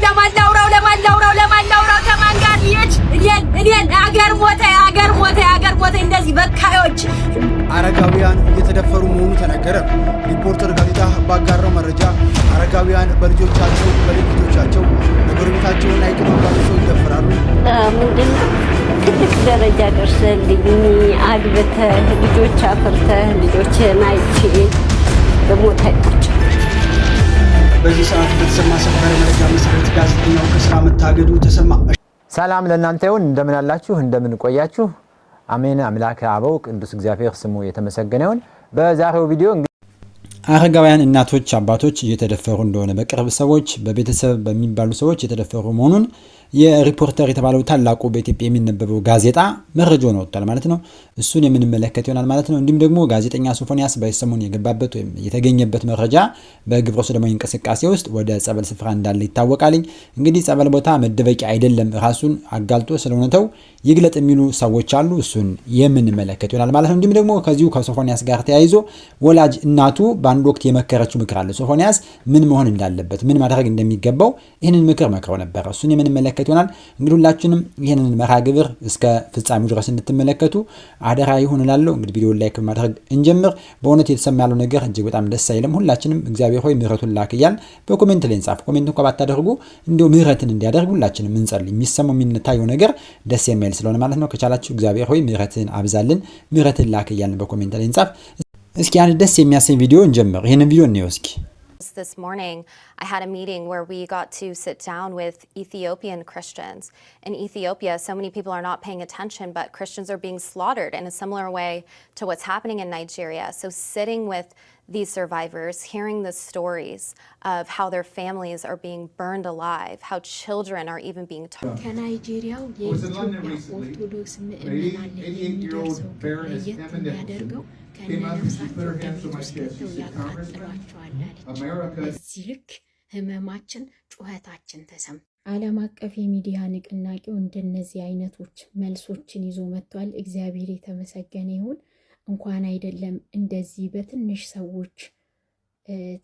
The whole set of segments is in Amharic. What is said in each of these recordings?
ለማላውራው ከማን ጋር ልጅ እኔን አገር ሞተ እንደዚህ በካዮች አረጋውያን እየተደፈሩ መሆኑ ተነገረ። ሪፖርተር ጋዜጣ ባጋራው መረጃ አረጋውያን በልጆቻቸው በልጆቻቸው በጎረቤታቸውና ይቅርባቸው ሰው ይደፈራሉ። ምንድነው ትልቅ ደረጃ ደርሰልኝ አግብተህ ልጆች አፍርተህ ልጆችህን አይቼ ደግሞ ታይታቸው በዚህ ሰዓት በተሰማ ሰበር መረጃ መሰረት ጋዜጠኛው ከስራ መታገዱ ተሰማ። ሰላም ለእናንተ ይሁን። እንደምን አላችሁ? እንደምን ቆያችሁ? አሜን። አምላከ አበው ቅዱስ እግዚአብሔር ስሙ የተመሰገነ ይሁን። በዛሬው ቪዲዮ አረጋውያን እናቶች አባቶች እየተደፈሩ እንደሆነ በቅርብ ሰዎች በቤተሰብ በሚባሉ ሰዎች እየተደፈሩ መሆኑን የሪፖርተር የተባለው ታላቁ በኢትዮጵያ የሚነበበው ጋዜጣ መረጃውን ወጥቷል ማለት ነው። እሱን የምንመለከት ይሆናል ማለት ነው። እንዲሁም ደግሞ ጋዜጠኛ ሶፎንያስ በሰሞኑ የገባበት ወይም የተገኘበት መረጃ በግብረ ሰዶማዊ እንቅስቃሴ ውስጥ ወደ ጸበል ስፍራ እንዳለ ይታወቃል። እንግዲህ ጸበል ቦታ መደበቂያ አይደለም፣ ራሱን አጋልጦ ስለሆነው ይግለጥ የሚሉ ሰዎች አሉ። እሱን የምንመለከት ይሆናል ማለት ነው። እንዲሁም ደግሞ ከዚሁ ከሶፎንያስ ጋር ተያይዞ ወላጅ እናቱ በአንድ ወቅት የመከረችው ምክር አለ። ሶፎንያስ ምን መሆን እንዳለበት ምን ማድረግ እንደሚገባው ይህንን ምክር መክረው ነበር። እሱን የምንመለከት ይሆናል። እንግዲህ ሁላችንም ይህንን መርሃ ግብር እስከ ፍጻሜው ድረስ እንድትመለከቱ አደራ ይሁን እላለሁ። እንግዲህ ቪዲዮውን ላይክ በማድረግ እንጀምር። በእውነት የተሰማ ያለው ነገር እጅግ በጣም ደስ አይልም። ሁላችንም እግዚአብሔር ሆይ ምሕረቱን ላክ እያልን በኮሜንት ላይ እንጻፍ። ኮሜንት እንኳን ባታደርጉ እንዲሁ ምሕረትን እንዲያደርግ ሁላችንም እንጸልይ። የሚሰማው የሚታየው ነገር ደስ የሚል ስለሆነ ማለት ነው። ከቻላችሁ እግዚአብሔር ሆይ ምሕረትን አብዛልን፣ ምሕረትን ላክ እያልን በኮሜንት ላይ እንጻፍ። እስኪ አንድ ደስ የሚያሰኝ ቪዲዮ እንጀምር። ይሄንን ቪዲዮ እንየው እስኪ። This morning, I had a meeting where we got to sit down with Ethiopian Christians. In Ethiopia, so many people are not paying attention, but Christians are being slaughtered in a similar way to what's happening in Nigeria. So sitting with these survivors, hearing the stories of how their families are being burned alive, how children are even being tortured. ህመማችን ጩኸታችን ተሰማ። ዓለም አቀፍ የሚዲያ ንቅናቄው እንደነዚህ አይነቶች መልሶችን ይዞ መጥቷል። እግዚአብሔር የተመሰገነ ይሁን። እንኳን አይደለም እንደዚህ በትንሽ ሰዎች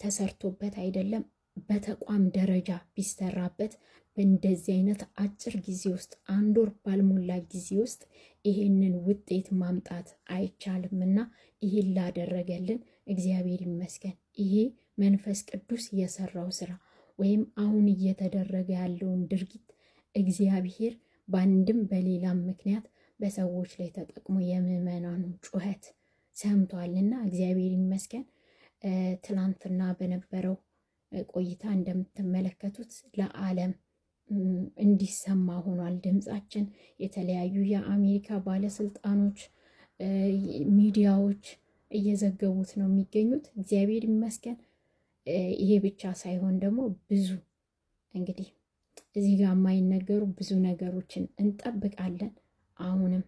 ተሰርቶበት አይደለም በተቋም ደረጃ ቢሰራበት በእንደዚህ አይነት አጭር ጊዜ ውስጥ አንድ ወር ባልሞላ ጊዜ ውስጥ ይሄንን ውጤት ማምጣት አይቻልምና ይሄን ላደረገልን እግዚአብሔር ይመስገን። ይሄ መንፈስ ቅዱስ የሰራው ስራ ወይም አሁን እየተደረገ ያለውን ድርጊት እግዚአብሔር በአንድም በሌላም ምክንያት በሰዎች ላይ ተጠቅሞ የምዕመናኑ ጩኸት ሰምቷልና እግዚአብሔር ይመስገን። ትላንትና በነበረው ቆይታ እንደምትመለከቱት ለዓለም እንዲሰማ ሆኗል ድምጻችን። የተለያዩ የአሜሪካ ባለስልጣኖች ሚዲያዎች እየዘገቡት ነው የሚገኙት። እግዚአብሔር ይመስገን። ይሄ ብቻ ሳይሆን ደግሞ ብዙ እንግዲህ እዚህ ጋር የማይነገሩ ብዙ ነገሮችን እንጠብቃለን። አሁንም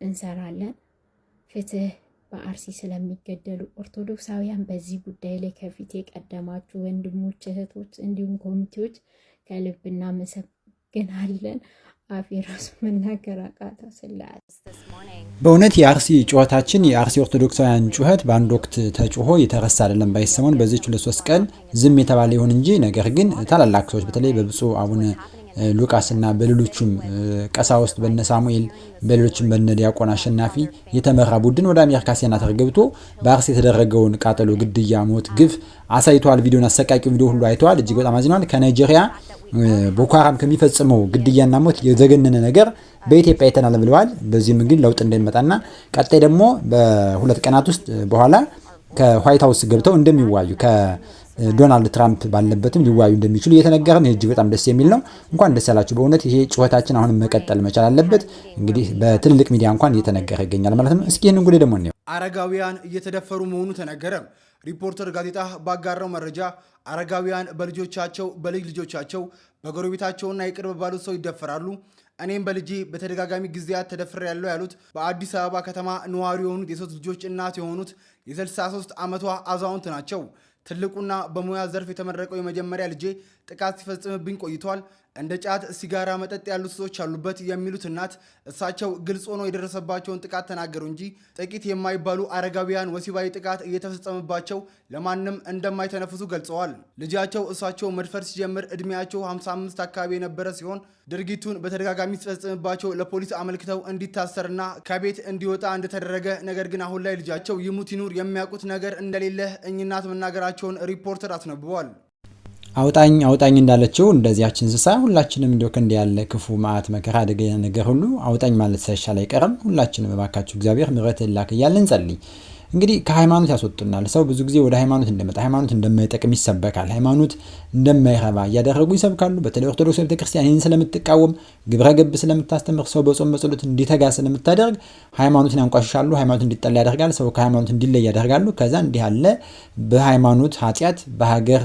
እንሰራለን። ፍትህ በአርሲ ስለሚገደሉ ኦርቶዶክሳውያን በዚህ ጉዳይ ላይ ከፊት የቀደማችሁ ወንድሞች፣ እህቶች እንዲሁም ኮሚቴዎች ከልብ እናመሰግናለን። አፌ ራሱ መናገር አቃታ ስላት በእውነት የአርሲ ጩኸታችን የአርሲ ኦርቶዶክሳውያን ጩኸት በአንድ ወቅት ተጮሆ የተረሳ አይደለም። ባይሰሞን በዚህ 2-3 ቀን ዝም የተባለ ይሁን እንጂ ነገር ግን ታላላቅ ሰዎች በተለይ በብፁዕ አቡነ ሉቃስና በሌሎችም ቀሳውስት በነ ሳሙኤል በሌሎችም በነ ዲያቆን አሸናፊ የተመራ ቡድን ወደ አሜሪካ ሴናተር ገብቶ በአርሲ የተደረገውን ቃጠሎ፣ ግድያ፣ ሞት፣ ግፍ አሳይቷል። ቪዲዮን አሰቃቂው ቪዲዮ ሁሉ አይተዋል። እጅግ በጣም አዝነዋል። ከናይጄሪያ ቦኮ ሃራም ከሚፈጽመው ግድያና ሞት የዘገነነ ነገር በኢትዮጵያ አይተናል ብለዋል። በዚህም ግን ለውጥ እንደሚመጣና ቀጣይ ደግሞ በ2 ቀናት ውስጥ በኋላ ከዋይት ሃውስ ገብተው እንደሚዋዩ ዶናልድ ትራምፕ ባለበትም ሊዋዩ እንደሚችሉ እየተነገረ ነው። እጅግ በጣም ደስ የሚል ነው። እንኳን ደስ ያላችሁ። በእውነት ይሄ ጩኸታችን አሁንም መቀጠል መቻል አለበት። እንግዲህ በትልልቅ ሚዲያ እንኳን እየተነገረ ይገኛል ማለት ነው። እስኪ ይህንን ጉዳይ ደግሞ እንየው። አረጋውያን እየተደፈሩ መሆኑ ተነገረ። ሪፖርተር ጋዜጣ ባጋራው መረጃ አረጋውያን በልጆቻቸው በልጅ ልጆቻቸው በጎረቤታቸውና የቅርብ ባሉት ሰው ይደፈራሉ። እኔም በልጄ በተደጋጋሚ ጊዜያት ተደፍሬያለሁ ያሉት በአዲስ አበባ ከተማ ነዋሪ የሆኑት የ3 ልጆች እናት የሆኑት የ63 ዓመቷ አዛውንት ናቸው። ትልቁና በሙያ ዘርፍ የተመረቀው የመጀመሪያ ልጄ ጥቃት ሲፈጽምብኝ ቆይቷል። እንደ ጫት፣ ሲጋራ፣ መጠጥ ያሉ ሱሶች ያሉበት የሚሉት እናት እሳቸው ግልጽ ሆኖ የደረሰባቸውን ጥቃት ተናገሩ እንጂ ጥቂት የማይባሉ አረጋውያን ወሲባዊ ጥቃት እየተፈጸመባቸው ለማንም እንደማይተነፍሱ ገልጸዋል። ልጃቸው እሳቸው መድፈር ሲጀምር እድሜያቸው 55 አካባቢ የነበረ ሲሆን ድርጊቱን በተደጋጋሚ ሲፈጽምባቸው ለፖሊስ አመልክተው እንዲታሰርና ከቤት እንዲወጣ እንደተደረገ፣ ነገር ግን አሁን ላይ ልጃቸው ይሙት ይኑር የሚያውቁት ነገር እንደሌለ እኚህ እናት መናገራቸውን ሪፖርተር አስነብቧል። አውጣኝ አውጣኝ እንዳለችው እንደዚያች እንስሳ ሁላችንም እንደው ከእንዲህ ያለ ክፉ መዓት መከራ አደገኛ ነገር ሁሉ አውጣኝ ማለት ሳይሻል አይቀርም። ሁላችንም እባካችሁ እግዚአብሔር ምሕረትን ላክ እያልን እንጸልይ። እንግዲህ ከሃይማኖት ያስወጡናል። ሰው ብዙ ጊዜ ወደ ሃይማኖት እንደመጣ ሃይማኖት እንደማይጠቅም ይሰበካል። ሃይማኖት እንደማይረባ እያደረጉ ይሰብካሉ። በተለይ ኦርቶዶክስ ቤተክርስቲያን ይህን ስለምትቃወም ግብረ ገብ ስለምታስተምር ሰው በጾም በጸሎት እንዲተጋ ስለምታደርግ ሃይማኖትን ያንቋሽሻሉ። ሃይማኖት እንዲጠላ ያደርጋል። ሰው ከሃይማኖት እንዲለይ ያደርጋሉ። ከዛ እንዲህ ያለ በሃይማኖት ኃጢአት በሀገር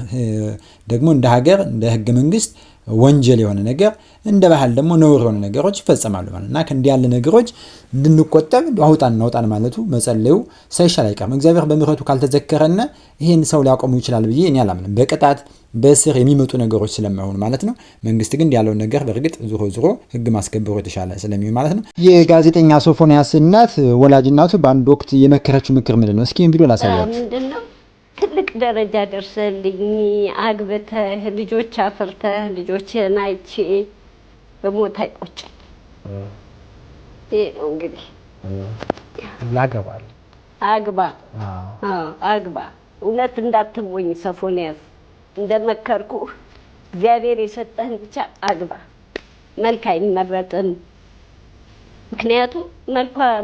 ደግሞ እንደ ሀገር እንደ ህገ መንግስት ወንጀል የሆነ ነገር እንደ ባህል ደግሞ ነውር የሆነ ነገሮች ይፈጸማሉ ማለትና ከእንዲህ ያለ ነገሮች እንድንቆጠብ አውጣን ማለቱ መጸለዩ ሳይሻል አይቀርም። እግዚአብሔር በምህረቱ ካልተዘከረና ይሄን ሰው ሊያቆሙ ይችላል ብዬ እኔ አላምንም። በቅጣት በእስር የሚመጡ ነገሮች ስለማይሆኑ ማለት ነው። መንግስት ግን ያለውን ነገር በእርግጥ ዙሮ ህግ ማስከበሩ የተሻለ ስለሚሆን ማለት ነው። የጋዜጠኛ ሶፎንያስ እናት ወላጅ እናቱ በአንድ ወቅት የመከረችው ምክር ምንድን ነው? እስኪ ቪዲዮ ላሳያችሁ። ትልቅ ደረጃ ደርሰልኝ አግብተህ ልጆች አፍርተህ ልጆችን አይቼ በሞት አይቆጭም። እንግዲህ ላገባል አግባ እውነት እንዳትሞኝ ሶፎንያስ፣ እንደመከርኩ እግዚአብሔር የሰጠህን ብቻ አግባ። መልክ አይመረጥም። ምክንያቱም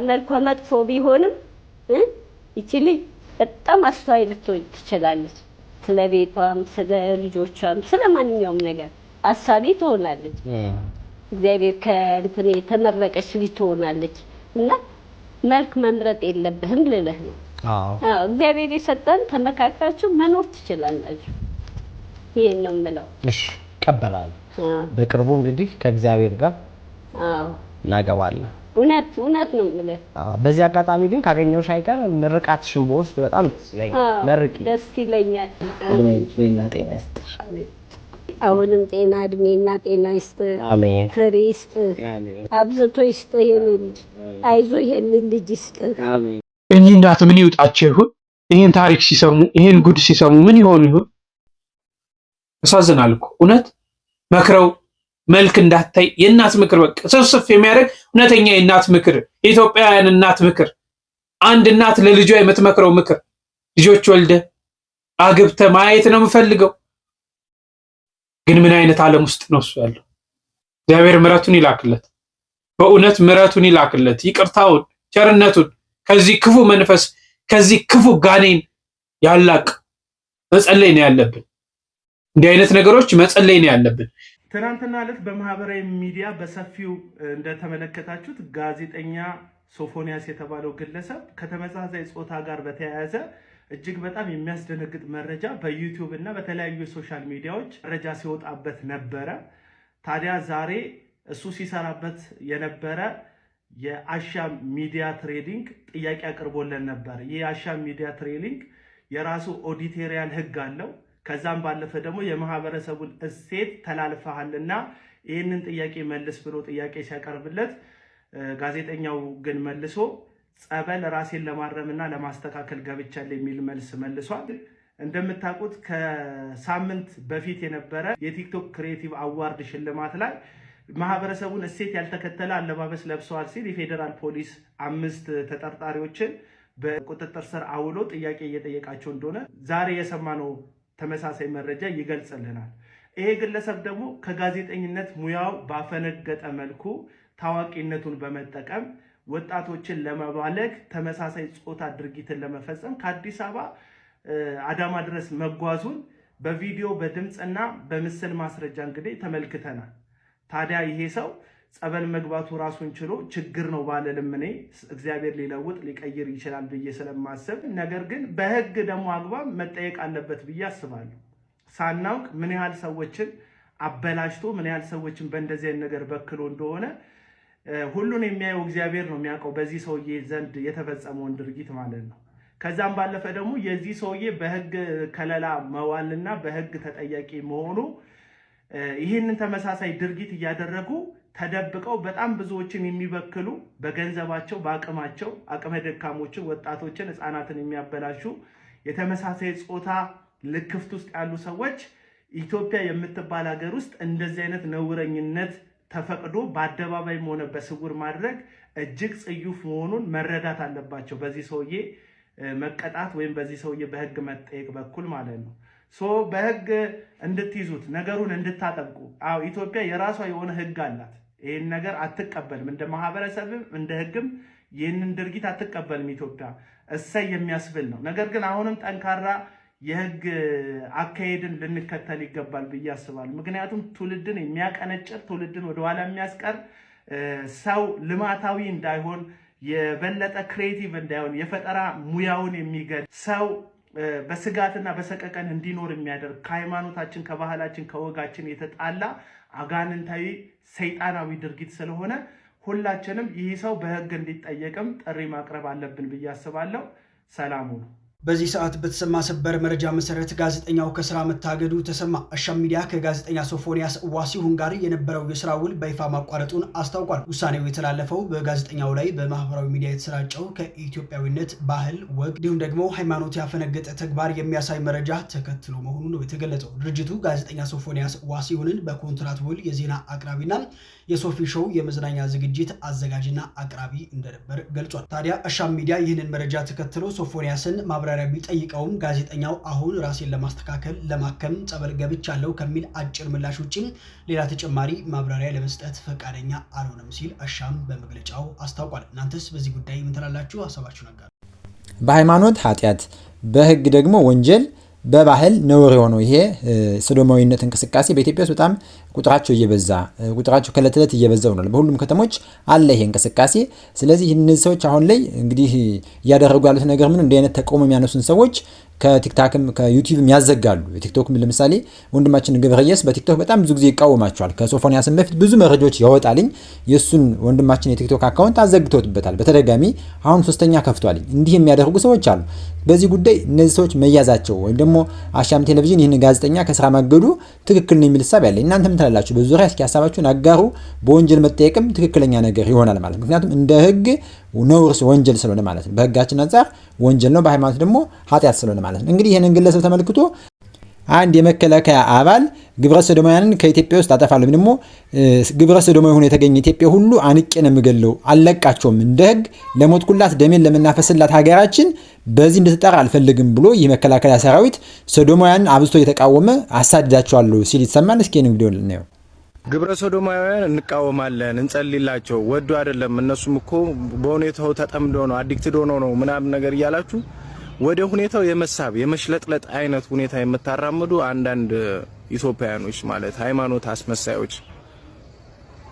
መልኳ መጥፎ ቢሆንም ይችል በጣም አስተዋይ ልትሆን ትችላለች። ስለ ቤቷም ስለ ልጆቿም ስለ ማንኛውም ነገር አሳቢ ትሆናለች። እግዚአብሔር ከእንትን የተመረቀች ልጅ ትሆናለች እና መልክ መምረጥ የለብህም ልልህ ነው። እግዚአብሔር የሰጠን ተመካክራችሁ መኖር ትችላላችሁ። ይሄን ነው የምለው። እሺ እቀበላለሁ። በቅርቡ እንግዲህ ከእግዚአብሔር ጋር እናገባለን። እውነት ነው የምልህ። በዚህ አጋጣሚ ግን ካገኘሁሽ አይቀር ምርቃትሽን በውስጥ በጣም መርቂ ደስ ይለኛል። አሁንም ጤና እድሜና ጤና ይስጥ። አሜን። ፍሬ ይስጥ። አብዝቶ ይስጥ። አይዞህ ይሄን ልጅ ይስጥ። አሜን። እኚህ እናት ምን ይውጣቸው ይሁን? ይሄን ታሪክ ሲሰሙ ይሄን ጉድ ሲሰሙ ምን ይሆን ይሁን? ያሳዝናል እኮ እውነት። መክረው መልክ እንዳታይ የእናት ምክር በቃ ሰብስፍ የሚያደርግ እውነተኛ የእናት ምክር፣ የኢትዮጵያውያን እናት ምክር፣ አንድ እናት ለልጇ የምትመክረው ምክር። ልጆች ወልደ አግብተ ማየት ነው የምፈልገው። ግን ምን አይነት ዓለም ውስጥ ነው እሱ ያለው? እግዚአብሔር ምሕረቱን ይላክለት፣ በእውነት ምሕረቱን ይላክለት፣ ይቅርታውን ቸርነቱን ከዚህ ክፉ መንፈስ ከዚህ ክፉ ጋኔን ያላቅ። መጸለይ ነው ያለብን። እንዲህ አይነት ነገሮች መጸለይ ነው ያለብን። ትናንትና ዕለት በማህበራዊ ሚዲያ በሰፊው እንደተመለከታችሁት ጋዜጠኛ ሶፎንያስ የተባለው ግለሰብ ከተመሳሳይ ጾታ ጋር በተያያዘ እጅግ በጣም የሚያስደነግጥ መረጃ በዩቲዩብ እና በተለያዩ ሶሻል ሚዲያዎች መረጃ ሲወጣበት ነበረ። ታዲያ ዛሬ እሱ ሲሰራበት የነበረ የአሻም ሚዲያ ትሬዲንግ ጥያቄ አቅርቦለን ነበር። ይህ የአሻም ሚዲያ ትሬዲንግ የራሱ ኦዲቶሪያል ህግ አለው። ከዛም ባለፈ ደግሞ የማህበረሰቡን እሴት ተላልፈሃልና ይህንን ጥያቄ መልስ ብሎ ጥያቄ ሲያቀርብለት ጋዜጠኛው ግን መልሶ ጸበል ራሴን ለማረምና ለማስተካከል ገብቻለሁ የሚል መልስ መልሷል። እንደምታውቁት ከሳምንት በፊት የነበረ የቲክቶክ ክሬቲቭ አዋርድ ሽልማት ላይ ማህበረሰቡን እሴት ያልተከተለ አለባበስ ለብሰዋል ሲል የፌዴራል ፖሊስ 5 ተጠርጣሪዎችን በቁጥጥር ስር አውሎ ጥያቄ እየጠየቃቸው እንደሆነ ዛሬ የሰማነው ተመሳሳይ መረጃ ይገልጽልናል። ይሄ ግለሰብ ደግሞ ከጋዜጠኝነት ሙያው ባፈነገጠ መልኩ ታዋቂነቱን በመጠቀም ወጣቶችን ለመባለግ ተመሳሳይ ጾታ ድርጊትን ለመፈጸም ከአዲስ አበባ አዳማ ድረስ መጓዙን በቪዲዮ በድምፅና በምስል ማስረጃ እንግዲህ ተመልክተናል። ታዲያ ይሄ ሰው ጸበል መግባቱ ራሱን ችሎ ችግር ነው ባለልም እኔ እግዚአብሔር ሊለውጥ ሊቀይር ይችላል ብዬ ስለማስብ፣ ነገር ግን በህግ ደግሞ አግባብ መጠየቅ አለበት ብዬ አስባለሁ። ሳናውቅ ምን ያህል ሰዎችን አበላሽቶ ምን ያህል ሰዎችን በእንደዚህ አይነት ነገር በክሎ እንደሆነ ሁሉን የሚያየው እግዚአብሔር ነው የሚያውቀው፣ በዚህ ሰውዬ ዘንድ የተፈጸመውን ድርጊት ማለት ነው። ከዛም ባለፈ ደግሞ የዚህ ሰውዬ በህግ ከለላ መዋልና በህግ ተጠያቂ መሆኑ ይህንን ተመሳሳይ ድርጊት እያደረጉ ተደብቀው በጣም ብዙዎችን የሚበክሉ በገንዘባቸው በአቅማቸው አቅመ ደካሞችን ወጣቶችን ህፃናትን የሚያበላሹ የተመሳሳይ ጾታ ልክፍት ውስጥ ያሉ ሰዎች ኢትዮጵያ የምትባል ሀገር ውስጥ እንደዚህ አይነት ነውረኝነት ተፈቅዶ በአደባባይም ሆነ በስውር ማድረግ እጅግ ጽዩፍ መሆኑን መረዳት አለባቸው በዚህ ሰውዬ መቀጣት ወይም በዚህ ሰውዬ በህግ መጠየቅ በኩል ማለት ነው በህግ እንድትይዙት ነገሩን እንድታጠብቁ ኢትዮጵያ የራሷ የሆነ ህግ አላት ይሄን ነገር አትቀበልም እንደ ማህበረሰብም እንደ ህግም ይሄንን ድርጊት አትቀበልም ኢትዮጵያ እሰይ የሚያስብል ነው ነገር ግን አሁንም ጠንካራ የህግ አካሄድን ልንከተል ይገባል ብዬ አስባለሁ ምክንያቱም ትውልድን የሚያቀነጭር ትውልድን ወደ ኋላ የሚያስቀር ሰው ልማታዊ እንዳይሆን የበለጠ ክሬቲቭ እንዳይሆን የፈጠራ ሙያውን የሚገል ሰው በስጋትና በሰቀቀን እንዲኖር የሚያደርግ ከሃይማኖታችን ከባህላችን ከወጋችን የተጣላ አጋንንታዊ ሰይጣናዊ ድርጊት ስለሆነ ሁላችንም ይህ ሰው በህግ እንዲጠየቅም ጥሪ ማቅረብ አለብን ብዬ አስባለሁ ሰላም ሁኑ በዚህ ሰዓት በተሰማ ሰበር መረጃ መሰረት ጋዜጠኛው ከስራ መታገዱ ተሰማ። አሻም ሚዲያ ከጋዜጠኛ ሶፎንያስ ዋሲሁን ጋር የነበረው የስራ ውል በይፋ ማቋረጡን አስታውቋል። ውሳኔው የተላለፈው በጋዜጠኛው ላይ በማህበራዊ ሚዲያ የተሰራጨው ከኢትዮጵያዊነት ባህል፣ ወግ እንዲሁም ደግሞ ሃይማኖት ያፈነገጠ ተግባር የሚያሳይ መረጃ ተከትሎ መሆኑ ነው የተገለጸው። ድርጅቱ ጋዜጠኛ ሶፎንያስ ዋሲሁንን በኮንትራት ውል የዜና አቅራቢና የሶፊ ሾው የመዝናኛ ዝግጅት አዘጋጅና አቅራቢ እንደነበር ገልጿል። ታዲያ አሻም ሚዲያ ይህንን መረጃ ተከትሎ ሶፎንያስን ማብራሪያ ቢጠይቀውም ጋዜጠኛው አሁን ራሴን ለማስተካከል ለማከም ጸበል ገብቻለሁ ከሚል አጭር ምላሽ ውጪ ሌላ ተጨማሪ ማብራሪያ ለመስጠት ፈቃደኛ አልሆነም ሲል አሻም በመግለጫው አስታውቋል። እናንተስ በዚህ ጉዳይ ምን ትላላችሁ? ሐሳባችሁን አጋሩ። በሃይማኖት ኃጢያት፣ በህግ ደግሞ ወንጀል፣ በባህል ነውር የሆነው ይሄ ሶዶማዊነት እንቅስቃሴ በኢትዮጵያ ውስጥ በጣም ቁጥራቸው ከዕለት ዕለት እየበዛው ነው። በሁሉም ከተሞች አለ ይሄ እንቅስቃሴ። ስለዚህ እነዚህ ሰዎች አሁን ላይ እንግዲህ እያደረጉ ያሉት ነገር ምን እንደ አይነት ተቃውሞ የሚያነሱን ሰዎች ከቲክታክም ከዩቲዩብም ያዘጋሉ። ቲክቶክም ለምሳሌ ወንድማችን ገብረየስ በቲክቶክ በጣም ብዙ ጊዜ ይቃወማቸዋል። ከሶፎንያስም በፊት ብዙ መረጃዎች ያወጣልኝ የሱን ወንድማችን የቲክቶክ አካውንት አዘግቶትበታል በተደጋሚ። አሁን ሶስተኛ ከፍቷልኝ። እንዲህ የሚያደርጉ ሰዎች አሉ። በዚህ ጉዳይ እነዚህ ሰዎች መያዛቸው ወይም ደግሞ አሻም ቴሌቪዥን ይህን ጋዜጠኛ ከስራ ማገዱ ትክክል ነው የሚል ሐሳብ ያለኝ። እናንተ ምን ትላላችሁ? በዙሪያ እስኪ ሐሳባችሁን አጋሩ። በወንጀል መጠየቅም ትክክለኛ ነገር ይሆናል ማለት ምክንያቱም እንደ ህግ ነውር ወንጀል ስለሆነ ማለት ነው። በህጋችን አንፃር ወንጀል ነው፣ በሃይማኖት ደግሞ ኃጢያት ስለሆነ ማለት ነው። እንግዲህ ይሄንን ግለሰብ ተመልክቶ አንድ የመከላከያ አባል ግብረ ሰዶማውያንን ከኢትዮጵያ ውስጥ አጠፋለሁ ወይም ደግሞ ግብረ ሰዶማዊ ሆኖ የተገኘ ኢትዮጵያ ሁሉ አንቄ ነው የምገለው አለቃቸውም፣ እንደ ህግ ለሞትኩላት ደሜን ለምናፈስላት ሀገራችን በዚህ እንድትጠራ አልፈልግም ብሎ የመከላከያ ሰራዊት ሰዶማውያንን አብዝቶ እየተቃወመ አሳድዳቸዋለሁ ሲል ይሰማል። እስኪ ነው ቪዲዮ ልናየው። ግብረ ሰዶማውያን እንቃወማለን፣ እንጸልይላቸው ወዶ አይደለም እነሱም እኮ በሁኔታው ተጠምደው ነው አዲክትድ ሆነው ነው ምናምን ነገር እያላችሁ ወደ ሁኔታው የመሳብ የመሽለጥለጥ አይነት ሁኔታ የምታራምዱ አንዳንድ ኢትዮጵያውያኖች ማለት ሃይማኖት አስመሳዮች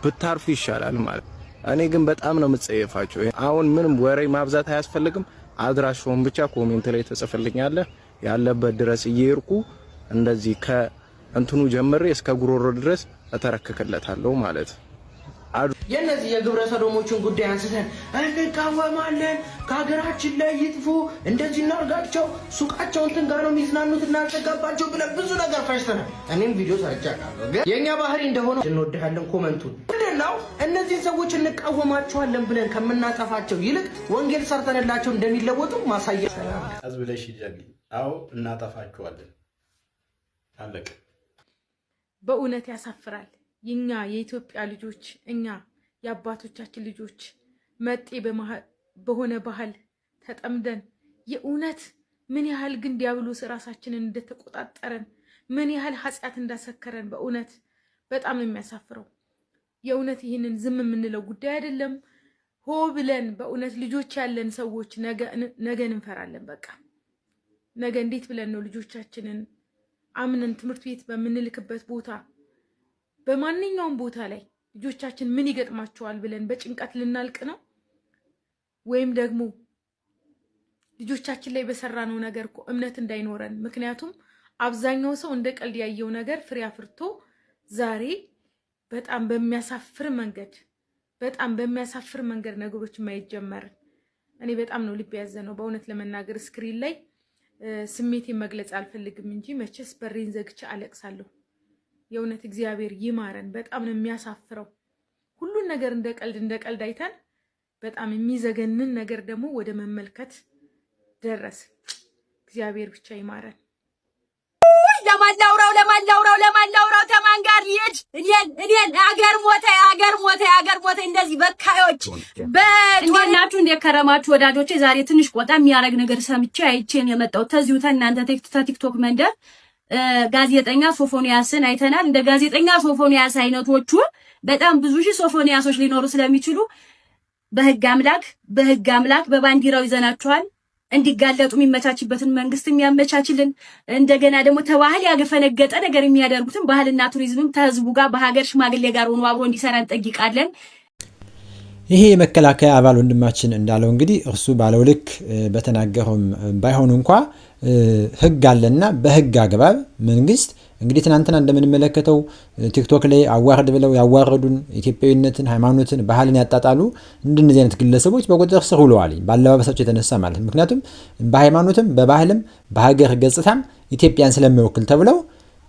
ብታርፉ ይሻላል ማለት። እኔ ግን በጣም ነው የምጸየፋቸው። አሁን ምንም ወሬ ማብዛት አያስፈልግም። አድራሻውን ብቻ ኮሜንት ላይ ተጽፍልኛለህ ያለበት ድረስ እየሄድኩ እንደዚህ ከእንትኑ ጀምሬ እስከ ጉሮሮ ድረስ እተረክክለታለሁ ማለት። የነዚህ የግብረ ሰዶሞችን ጉዳይ አንስተን እንቃወማለን፣ ከሀገራችን ላይ ይጥፉ፣ እንደዚህ እናርጋቸው፣ ሱቃቸውን ትንጋ ነው የሚዝናኑት እናዘጋባቸው ብለን ብዙ ነገር ፈጅተናል። እኔም ቪዲዮ ሰርቻለሁ። ግን የኛ ባህሪ እንደሆነ እንወድሃለን ኮመንቱን ምንድነው እነዚህ ሰዎች እንቃወማቸዋለን ብለን ከምናጠፋቸው ይልቅ ወንጌል ሰርተንላቸው እንደሚለወጡ ማሳያ አዝብለሽ ይጀል። አዎ እናጠፋቸዋለን። አለቀ። በእውነት ያሳፍራል። የኛ የኢትዮጵያ ልጆች እኛ የአባቶቻችን ልጆች መጤ በሆነ ባህል ተጠምደን የእውነት ምን ያህል ግን ዲያብሎስ ራሳችንን እንደተቆጣጠረን ምን ያህል ኃጢአት እንዳሰከረን በእውነት በጣም ነው የሚያሳፍረው። የእውነት ይህንን ዝም የምንለው ጉዳይ አይደለም። ሆ ብለን በእውነት ልጆች ያለን ሰዎች ነገን እንፈራለን። በቃ ነገ እንዴት ብለን ነው ልጆቻችንን አምነን ትምህርት ቤት በምንልክበት ቦታ በማንኛውም ቦታ ላይ ልጆቻችን ምን ይገጥማቸዋል ብለን በጭንቀት ልናልቅ ነው? ወይም ደግሞ ልጆቻችን ላይ በሰራነው ነገር እኮ እምነት እንዳይኖረን። ምክንያቱም አብዛኛው ሰው እንደ ቀልድ ያየው ነገር ፍሬ አፍርቶ ዛሬ በጣም በሚያሳፍር መንገድ ነገሮች ማየት ጀመርን። እኔ በጣም ነው ልብ ያዘነው በእውነት ለመናገር። ስክሪን ላይ ስሜቴን መግለጽ አልፈልግም እንጂ መቼስ በሬን ዘግቼ አለቅሳለሁ። የእውነት እግዚአብሔር ይማረን። በጣም ነው የሚያሳፍረው። ሁሉን ነገር እንደ ቀልድ አይተን በጣም የሚዘገንን ነገር ደግሞ ወደ መመልከት ደረስ። እግዚአብሔር ብቻ ይማረን። ለማላውራው ተማን ጋር ልጅ እኔን አገር ሞተ እንደዚህ በካዮች በእናችሁ እንደከረማችሁ ወዳጆቼ። ዛሬ ትንሽ ቆጣ የሚያረግ ነገር ሰምቼ አይቼን የመጣው ተዚሁ ተናንተ ቲክቶክ መንደር ጋዜጠኛ ሶፎንያስን አይተናል። እንደ ጋዜጠኛ ሶፎንያስ አይነቶቹ በጣም ብዙ ሺህ ሶፎንያሶች ሊኖሩ ስለሚችሉ በህግ አምላክ በባንዲራው ይዘናቸዋል። እንዲጋለጡ የሚመቻችበትን መንግስት የሚያመቻችልን እንደገና ደግሞ ተባህል ያገፈነገጠ ነገር የሚያደርጉትን ባህልና ቱሪዝምም ተህዝቡ ጋር በሀገር ሽማግሌ ጋር ሆኖ አብሮ እንዲሰራ እንጠይቃለን። ይሄ የመከላከያ አባል ወንድማችን እንዳለው እንግዲህ እርሱ ባለው ልክ በተናገረውም ባይሆን እንኳ ህግ አለና በህግ አግባብ መንግስት እንግዲህ ትናንትና እንደምንመለከተው ቲክቶክ ላይ አዋርድ ብለው ያዋረዱን ኢትዮጵያዊነትን፣ ሃይማኖትን፣ ባህልን ያጣጣሉ እንደነዚህ አይነት ግለሰቦች በቁጥጥር ስር ውለዋል። ባለባበሳቸው የተነሳ ማለት ምክንያቱም በሃይማኖትም በባህልም በሀገር ገጽታም ኢትዮጵያን ስለሚወክል ተብለው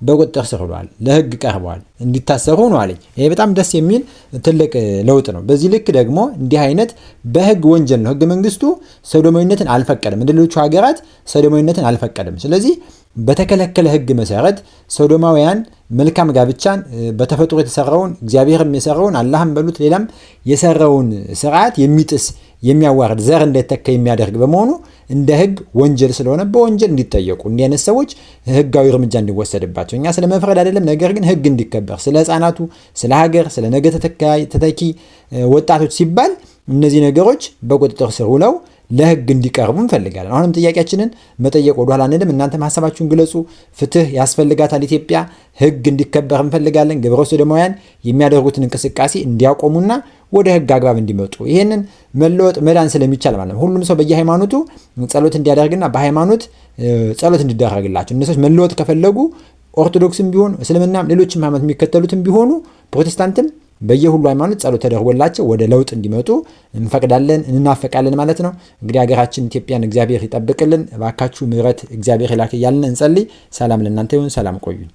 በቁጥጥር ስር ውለዋል። ለህግ ቀርበዋል፣ እንዲታሰሩ ሆነዋል። ይሄ በጣም ደስ የሚል ትልቅ ለውጥ ነው። በዚህ ልክ ደግሞ እንዲህ አይነት በህግ ወንጀል ነው። ህገ መንግስቱ ሶዶማዊነትን አልፈቀደም፣ እንደሌሎቹ ሀገራት ሶዶማዊነትን አልፈቀደም። ስለዚህ በተከለከለ ህግ መሰረት ሶዶማውያን መልካም ጋብቻን በተፈጥሮ የተሰራውን እግዚአብሔርም የሰራውን አላህም በሉት ሌላም የሰራውን ስርዓት የሚጥስ የሚያዋርድ ዘር እንዳይተካ የሚያደርግ በመሆኑ እንደ ህግ ወንጀል ስለሆነ በወንጀል እንዲጠየቁ እንዲህ አይነት ሰዎች ህጋዊ እርምጃ እንዲወሰድባቸው እኛ ስለ መፍረድ አይደለም፣ ነገር ግን ህግ እንዲከበር ስለ ህፃናቱ፣ ስለ ሀገር፣ ስለ ነገ ተተኪ ወጣቶች ሲባል እነዚህ ነገሮች በቁጥጥር ስር ውለው ለህግ እንዲቀርቡ እንፈልጋለን። አሁንም ጥያቄያችንን መጠየቅ ወደ ኋላ አንልም። እናንተም ሐሳባችሁን ግለጹ። ፍትህ ያስፈልጋታል ኢትዮጵያ፣ ህግ እንዲከበር እንፈልጋለን። ግብረ ሰዶማውያን የሚያደርጉትን እንቅስቃሴ እንዲያቆሙና ወደ ህግ አግባብ እንዲመጡ ይሄንን መለወጥ መዳን ስለሚቻል ማለት ነው። ሁሉም ሰው በየሃይማኖቱ ጸሎት እንዲያደርግና በሃይማኖት ጸሎት እንዲደረግላቸው እነሱ መለወጥ ከፈለጉ ኦርቶዶክስም ቢሆን እስልምናም ሌሎችም ሃይማኖት የሚከተሉትም ቢሆኑ ፕሮቴስታንትም በየሁሉ ሃይማኖት ጸሎት ተደርጎላቸው ወደ ለውጥ እንዲመጡ እንፈቅዳለን እናፈቃለን ማለት ነው። እንግዲህ ሀገራችን ኢትዮጵያን እግዚአብሔር ይጠብቅልን። እባካችሁ ምህረት እግዚአብሔር ይላክ እያልን እንጸልይ። ሰላም ለእናንተ ይሁን። ሰላም ቆዩን።